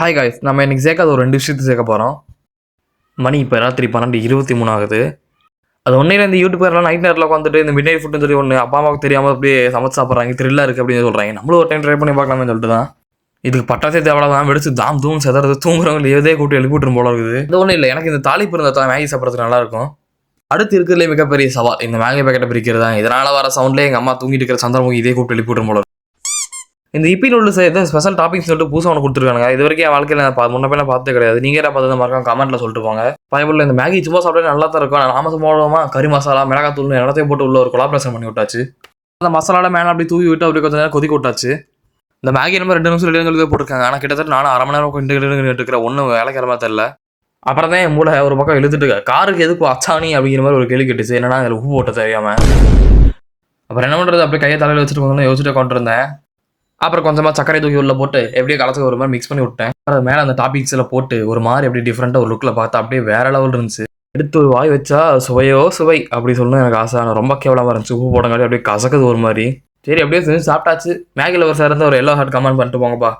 Hi guys, நம்ம இன்னைக்கு சேர்க்காத ஒரு 2 விஷயத்தை சேர்க்க போகிறோம். மணி இப்போ ராத்திரி 12:23 ஆகுது. அது ஒன்றையில் இந்த யூடியூபர்லாம் நைட் நேரத்தில் உட்காந்துட்டு இந்த மிட் நைட் ஃபுட்னு சொல்லி ஒன்று அப்பா அம்மாவுக்கு தெரியாமல் அப்படியே சமைச்சு சாப்பிட்றாங்க, த்ரில்லாக இருக்குது அப்படின்னு சொல்கிறாங்க. நம்மளும் ஒரு டைம் ட்ரை பண்ணி பார்க்கலாமே சொல்லிட்டு தான். இதுக்கு பட்டாசே தேவைதான் வெடிச்சு தாம் தூம் செதறது தூங்குறவங்க எதே கூட்டி எழுப்பிட்டுரும் போல இருக்குது. இது ஒன்றும் இல்லை, எனக்கு இந்த தாளிப்பு இருந்தால் மேகி சாப்பிட்றதுக்கு நல்லாயிருக்கும். அடுத்து இருக்கிறதுலே மிகப்பெரிய சவால் இந்த மேகி பேக்கெட்டை பிரிக்கிறது தான். இதனால் வர சவுண்ட்லேயே எங்கள் அம்மா தூங்கிட்டு இருக்கிற சந்திரமுகி இதே கூப்பிட்டு எழுப்பிட்டுரும் போல. இந்த இப்பி நூடுல்ஸ் எதோ ஸ்பெஷல் டாப்பிங்ஸ் சொல்லிட்டு புதுசாக ஒன்று கொடுத்துருக்காங்க. இது வரைக்கும் என் வாழ்க்கையில் நான் முன்ன பின்ன பார்த்தே கிடையாது. நீங்கள் என்ன பார்த்து மறக்காம கமெண்ட்டில் சொல்லிட்டு போங்க. பயபுள்ள இந்த மேகி சும்மா சாப்பிட்டே நல்லா தான் இருக்கும். நாம போடுவோமா கறி மசாலா மிளகாத்தூள் எல்லாத்தையும் போட்டு உள்ள ஒரு கொலாபரேஷன் பண்ணி விட்டாச்சு. அந்த மசாலாவில் மேலே அப்படி தூவி விட்டு அப்படி கொஞ்சம் நேரம் கொதிக்க விட்டாச்சு. இந்த மேகி நம்ம 2 நிமிஷம் 2 சொல்லி போட்டிருக்காங்க. ஆனால் கிட்டத்தட்ட நானும் அரை மணி நேரம் கொண்டு இருக்கிற ஒன்றும் வேலைக்கிழமை தெரியல. அப்புறம் தான் என் மூளை ஒரு பக்கம் இழுத்துட்டு காருக்கு எதுக்கு அச்சாணி அப்படிங்கிற மாதிரி ஒரு கேள்வி கேட்டுச்சு. என்னன்னா அதில் உப்பு போட்ட தெரியாமல். அப்புறம் என்ன பண்ணுறது, அப்படியே கையை தலையில் வச்சுட்டு யோசிச்சுட்டு கொண்டு இருந்தேன். அப்புறம் கொஞ்சமாக சக்கரை தூக்கி உள்ள போட்டு எப்படியே கலத்துக்கு ஒரு மாதிரி மிக்ஸ் பண்ணி விட்டேன். அது மேலே அந்த டாபிக்ஸில் போட்டு ஒரு மாதிரி எப்படி டிஃப்ரெண்ட்டாக ஒரு லுக்கில் பார்த்தா அப்படியே வேற லெவல் இருந்துச்சு. எடுத்து ஒரு வாய் வச்சா சுவையோ சுவை அப்படி சொல்லணும் எனக்கு ஆசை. ரொம்ப கேவலமாக இருந்துச்சு. உப்பு போடங்காட்டி அப்படியே கசக்குது ஒரு மாதிரி. சரி அப்படியே செஞ்சு சாப்பிட்டாச்சு. மேகி லவர் சார் இருந்தால் ஒரு எல்லோ ஹார்ட் கமெண்ட் பண்ணிட்டு போங்கப்பா.